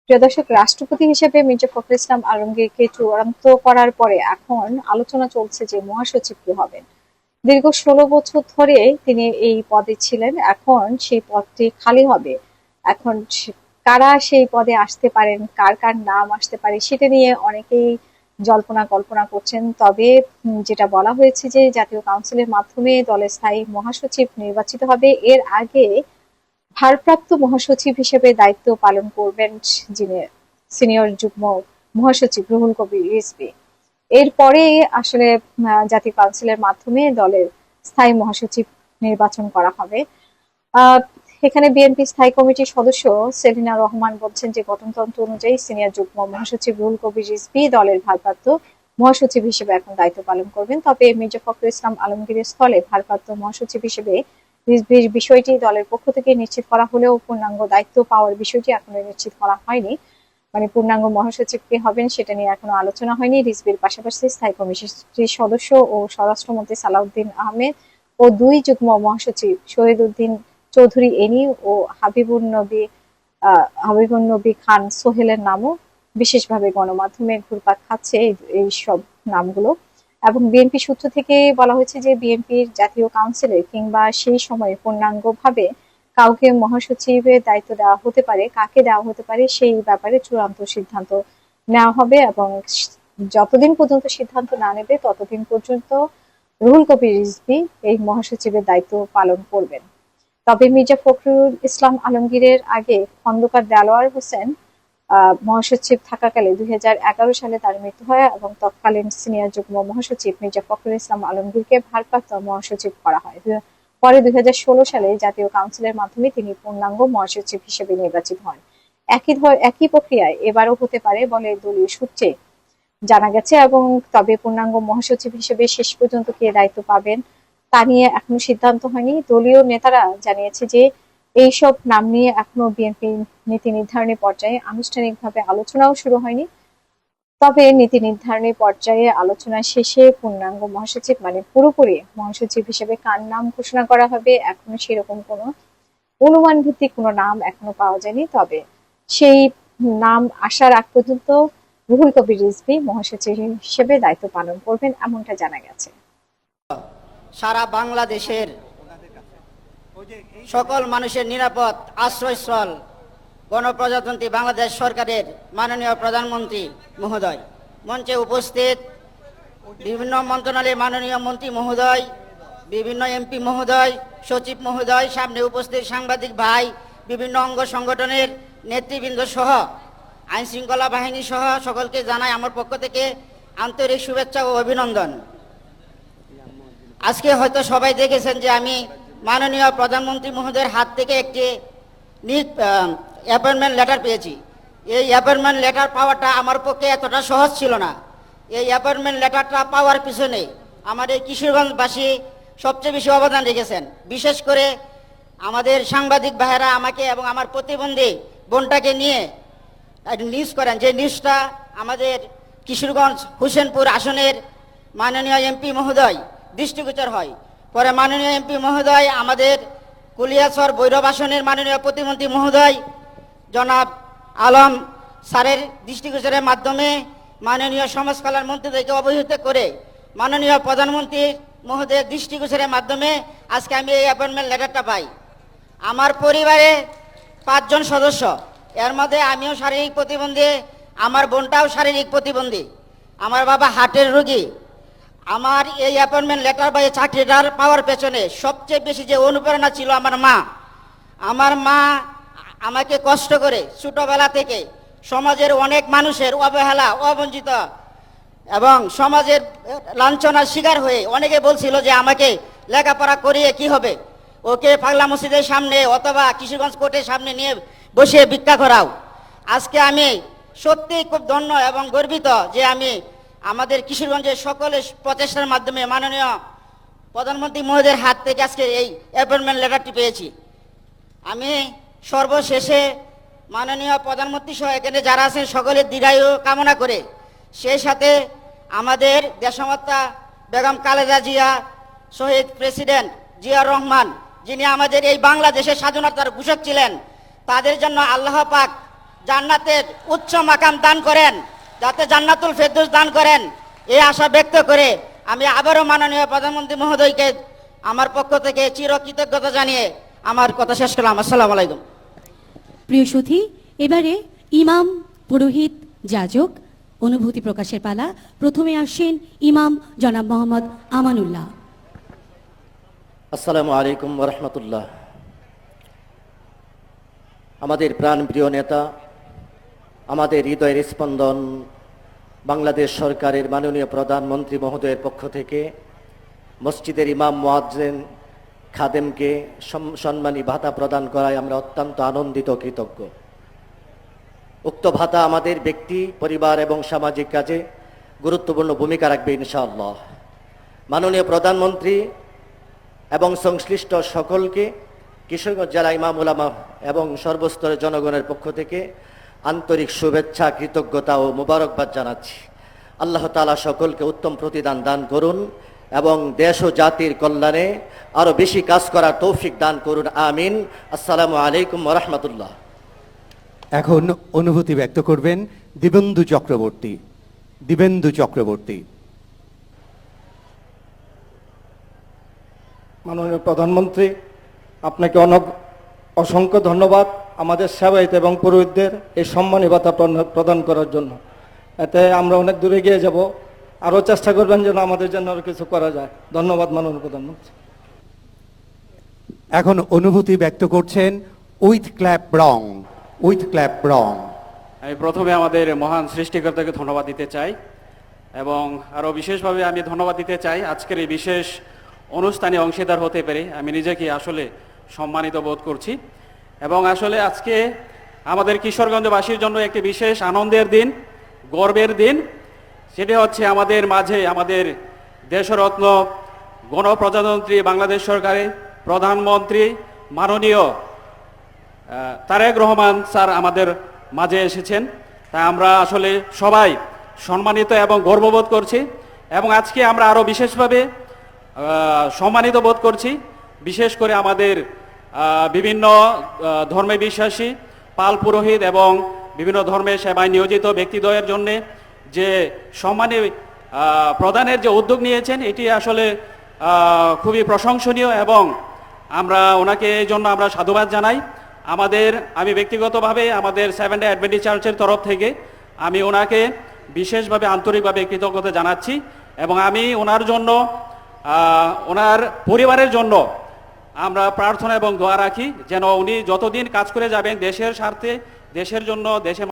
প্রিয় দর্শক, রাষ্ট্রপতি হিসেবে মির্জা ফখরুল ইসলাম আলমগীরকে চূড়ান্ত করার পরে এখন আলোচনা চলছে যে মহাসচিব কে হবেন। দীর্ঘ 16 বছর ধরে তিনি এই পদে ছিলেন, এখন সেই পদটি খালি হবে। এখন কারা সেই পদে আসতে পারেন, কার কার নাম আসতে পারে সেটা নিয়ে অনেকেই জল্পনা কল্পনা করছেন। তবে যেটা বলা হয়েছে যে জাতীয় কাউন্সিলের মাধ্যমে দলের স্থায়ী মহাসচিব নির্বাচিত হবে। এর আগে ভারপ্রাপ্ত মহাসচিব হিসেবে দায়িত্ব পালন করবেন যিনি সিনিয়র যুগ্ম মহাসচিব রুহুল কবির রিজভী। এরপরে আসলে জাতীয় কাউন্সিলের মাধ্যমে দলের স্থায়ী মহাসচিব নির্বাচন করা হবে। আহ এখানে বিএনপি স্থায়ী কমিটির সদস্য সেলিনা রহমান বলছেন যে গঠনতন্ত্র অনুযায়ী সিনিয়র যুগ্ম মহাসচিব রুহুল কবির রিজভী দলের ভারপ্রাপ্ত মহাসচিব হিসেবে এখন দায়িত্ব পালন করবেন। তবে মির্জা ফখরুল ইসলাম আলমগীরের স্থলে ভারপ্রাপ্ত মহাসচিব হিসেবে রিজভীর বিষয়টি দলের পক্ষ থেকে নিশ্চিত করা হলেও পূর্ণাঙ্গ দায়িত্ব পাওয়ার বিষয়টি এখনো নিশ্চিত করা হয়নি। মানে পূর্ণাঙ্গ মহাসচিব কে হবেন সেটা নিয়ে এখনো আলোচনা হয়নি। রিজভীর পাশাপাশি স্থায়ী কমিটির সদস্য ও স্বরাষ্ট্রমন্ত্রী সালাউদ্দিন আহমেদ ও 2 যুগ্ম মহাসচিব শহীদ উদ্দিন চৌধুরী এনি ও হাবিবুন নবী খান সোহেলের নামও বিশেষভাবে গণমাধ্যমে ঘুরপাক খাচ্ছে এই সব নামগুলো। এবং বিএনপি সূত্র থেকে বলা হয়েছে যে বিএনপির জাতীয় কাউন্সিলে কিংবা সেই সময়ে পূর্ণাঙ্গভাবে কাউকে মহাসচিবের দায়িত্ব দেওয়া হতে পারে, কাকে দেওয়া হতে পারে সেই ব্যাপারে চূড়ান্ত সিদ্ধান্ত নেওয়া হবে। এবং যতদিন পর্যন্ত সিদ্ধান্ত না নেবে ততদিন পর্যন্ত রুহুল কবির রিজভী এই মহাসচিবের দায়িত্ব পালন করবেন। তবে মির্জা ফখরুল ইসলাম আলমগীরের আগে খন্দকার দেলোয়ার হোসেন মহাসচিব থাকাকালে 2011 সালে তার মৃত্যু হয় এবং তৎকালীন সিনিয়র যুগ্ম মহাসচিব মির্জা ফখরুল ইসলাম আলমগীরকে ভারপ্রাপ্ত মহাসচিব করা হয়। পরে 2016 সালে জাতীয় কাউন্সিলের মাধ্যমে তিনি পূর্ণাঙ্গ মহাসচিব হিসেবে নির্বাচিত হন। একই প্রক্রিয়ায় এবারও হতে পারে বলে দলীয় সূত্রে জানা গেছে। এবং তবে পূর্ণাঙ্গ মহাসচিব হিসেবে শেষ পর্যন্ত কে দায়িত্ব পাবেন তা নিয়ে এখনো সিদ্ধান্ত হয়নি। দলীয় নেতারা জানিয়েছে যে এইসব নাম নিয়ে এখনো বিএনপি নীতি নির্ধারণী পর্যায়ে আনুষ্ঠানিকভাবে আলোচনাও শুরু হয়নি। তবে নীতি নির্ধারণী পর্যায়ে আলোচনা শেষে পূর্ণাঙ্গ মহাসচিব মানে পুরোপুরি মহাসচিব হিসেবে কার নাম ঘোষণা করা হবে এখনো সেরকম কোনো অনুমান ভিত্তিক কোনো নাম এখনো পাওয়া যায়নি। তবে সেই নাম আসার আগ পর্যন্ত রুহুল কবির রিজভী মহাসচিব হিসেবে দায়িত্ব পালন করবেন এমনটা জানা গেছে। সারা বাংলাদেশের সকল মানুষের নিরাপদ আশ্রয়স্থল গণপ্রজাতন্ত্রী বাংলাদেশ সরকারের মাননীয় প্রধানমন্ত্রী মহোদয়, মঞ্চে উপস্থিত বিভিন্ন মন্ত্রণালয়ের মাননীয় মন্ত্রী মহোদয়, বিভিন্ন এমপি মহোদয়, সচিব মহোদয়, সামনে উপস্থিত সাংবাদিক ভাই, বিভিন্ন অঙ্গ সংগঠনের নেতৃবৃন্দ সহ আইন শৃঙ্খলা বাহিনী সহ সকলকে জানাই আমার পক্ষ থেকে আন্তরিক শুভেচ্ছা ও অভিনন্দন। আজকে হয়তো সবাই দেখেছেন যে আমি মাননীয় প্রধানমন্ত্রী মহোদয়ের হাত থেকে একটি অ্যাপয়েন্টমেন্ট লেটার পেয়েছি। এই অ্যাপয়েন্টমেন্ট লেটার পাওয়াটা আমার পক্ষে এতটা সহজ ছিল না। এই অ্যাপয়েন্টমেন্ট লেটারটা পাওয়ার পিছনে আমার এই কিশোরগঞ্জবাসী সবচেয়ে বেশি অবদান রেখেছেন। বিশেষ করে আমাদের সাংবাদিক ভাইয়েরা আমাকে এবং আমার প্রতিবন্ধী বোনটাকে নিয়ে নিউজ করেন, যে নিউজটা আমাদের কিশোরগঞ্জ হুসেনপুর আসনের মাননীয় এমপি মহোদয় দৃষ্টিগোচর হয়। পরে মাননীয় এমপি মহোদয় আমাদের কুলিয়াচর ভৈরব আসনের মাননীয় প্রতিমন্ত্রী মহোদয় জনাব আলম স্যারের দৃষ্টিগোচরের মাধ্যমে মাননীয় সমাজ কল্যাণ মন্ত্রীদেরকে অবহিত করে মাননীয় প্রধানমন্ত্রী মহোদয়ের দৃষ্টিগোচরের মাধ্যমে আজকে আমি এই অ্যাপয়েন্টমেন্ট লেটারটা পাই। আমার পরিবারে 5 জন সদস্য, এর মধ্যে আমিও শারীরিক প্রতিবন্ধী, আমার বোনটাও শারীরিক প্রতিবন্ধী, আমার বাবা হার্টের রোগী। আমার এই অ্যাপয়েন্টমেন্ট লেটার বা এই চাকরিটার পাওয়ার পেছনে সবচেয়ে বেশি যে অনুপ্রেরণা ছিল আমার মা। আমার মা আমাকে কষ্ট করে ছোটবেলা থেকে সমাজের অনেক মানুষের অবহেলা, অবঞ্চিত এবং সমাজের লাঞ্ছনার শিকার হয়ে অনেকে বলছিল যে আমাকে লেখাপড়া করিয়ে কি হবে, ওকে পাগলা মসজিদের সামনে অথবা কিশোরগঞ্জ কোর্টের সামনে নিয়ে বসিয়ে ভিক্ষা করাও। আজকে আমি সত্যিই খুব ধন্য এবং গর্বিত যে আমি আমাদের কিশোরগঞ্জের সকলের প্রচেষ্টার মাধ্যমে মাননীয় প্রধানমন্ত্রী মহোদয়ের হাত থেকে আজকে এই অ্যাপয়েন্টমেন্ট লেটারটি পেয়েছি। আমি সর্বশেষে মাননীয় প্রধানমন্ত্রী সহ এখানে যারা আছেন সকলের দীর্ঘায়ু কামনা করে, সেই সাথে আমাদের দেশমাতা বেগম খালেদা জিয়া, শহীদ প্রেসিডেন্ট জিয়াউর রহমান যিনি আমাদের এই বাংলাদেশের স্বাধীনতার ঘোষক ছিলেন, তাদের জন্য আল্লাহ পাক জান্নাতের উচ্চ মাকাম দান করেন, যাতে জান্নাতুল ফেরদৌস দান করেন, এই আশা ব্যক্ত করে আমি আবারও মাননীয় প্রধানমন্ত্রী মহোদয়কে আমার পক্ষ থেকে চিরকৃতজ্ঞতা জানিয়ে আমার কথা শেষ করলাম। আসসালামু আলাইকুম। প্রিয় সুধী, এবারে ইমাম, পুরোহিত, যাজক অনুভূতি প্রকাশের পালা। প্রথমে আসেন ইমাম জনাব মোহাম্মদ আমানুল্লাহ। আসসালামু আলাইকুম ওয়া রাহমাতুল্লাহ। আমাদের প্রাণপ্রিয় নেতা, আমাদের হৃদয়ের স্পন্দন, বাংলাদেশ সরকারের মাননীয় প্রধানমন্ত্রী মহোদয়ের পক্ষ থেকে মসজিদের ইমাম, মুয়াজ্জিন, খাদেমকে সম্মানী ভাতা প্রদান করায় আমরা অত্যন্ত আনন্দিত ও কৃতজ্ঞ। উক্ত ভাতা আমাদের ব্যক্তি, পরিবার এবং সামাজিক কাজে গুরুত্বপূর্ণ ভূমিকা রাখবে ইনশাআল্লাহ। মাননীয় প্রধানমন্ত্রী এবং সংশ্লিষ্ট সকলকে কিশোরগঞ্জ জেলা ইমাম উলামা এবং সর্বস্তরের জনগণের পক্ষ থেকে আন্তরিক শুভেচ্ছা, কৃতজ্ঞতা ও মোবারকবাদ জানাচ্ছি। আল্লাহ তাআলা সকলকে উত্তম প্রতিদান দান করুন এবং দেশ ও জাতির কল্যাণে আরও বেশি কাজ করার তৌফিক দান করুন, আমিন। আসসালামু আলাইকুম ওয়া রাহমাতুল্লাহ। এখন অনুভূতি ব্যক্ত করবেন দিবেন্দু চক্রবর্তী। দিবেন্দু চক্রবর্তী। মাননীয় প্রধানমন্ত্রী, আপনাকে অসংখ্য ধন্যবাদ আমাদের সেবায়িত এবং পুরোহিতদের এই সম্মানী ভাতা প্রদান করার জন্য। এতে আমরা অনেক দূরে গিয়ে যাব, আরও চেষ্টা করবেন যেন আমাদের জন্য আরও কিছু করা যায়। ধন্যবাদ মাননীয় প্রধানমন্ত্রী। এখন অনুভূতি ব্যক্ত করছেন উইথ ক্ল্যাপ রং। উইথ ক্ল্যাপ রং। আমি প্রথমে আমাদের মহান সৃষ্টিকর্তাকে ধন্যবাদ দিতে চাই এবং আরও বিশেষভাবে আমি ধন্যবাদ দিতে চাই আজকের এই বিশেষ অনুষ্ঠানে অংশীদার হতে পেরে আমি নিজেকে আসলে সম্মানিত বোধ করছি। এবং আসলে আজকে আমাদের কিশোরগঞ্জবাসীর জন্য একটি বিশেষ আনন্দের দিন, গর্বের দিন। সেটি হচ্ছে আমাদের মাঝে আমাদের দেশরত্ন, গণপ্রজাতন্ত্রী বাংলাদেশ সরকারের প্রধানমন্ত্রী মাননীয় তারেক রহমান স্যার আমাদের মাঝে এসেছেন। তাই আমরা আসলে সবাই সম্মানিত এবং গর্ববোধ করছি এবং আজকে আমরা আরও বিশেষভাবে সম্মানিত বোধ করছি, বিশেষ করে আমাদের বিভিন্ন ধর্মে বিশ্বাসী পাল পুরোহিত এবং বিভিন্ন ধর্মের সেবায় নিয়োজিত ব্যক্তিদ্বয়ের জন্যে যে সম্মানী প্রদানের যে উদ্যোগ নিয়েছেন, এটি আসলে খুবই প্রশংসনীয় এবং আমরা ওনাকে এই জন্য আমরা সাধুবাদ জানাই। আমি ব্যক্তিগতভাবে আমাদের সেভেন ডে অ্যাডভেন্টিস্ট চার্চের তরফ থেকে আমি ওনাকে বিশেষভাবে আন্তরিকভাবে কৃতজ্ঞতা জানাচ্ছি এবং আমি ওনার জন্য, ওনার পরিবারের জন্য আমরা প্রার্থনা এবং দোয়া রাখি যেন উনি যতদিন কাজ করে যাবেন দেশের স্বার্থে, দেশের জন্য, দেশের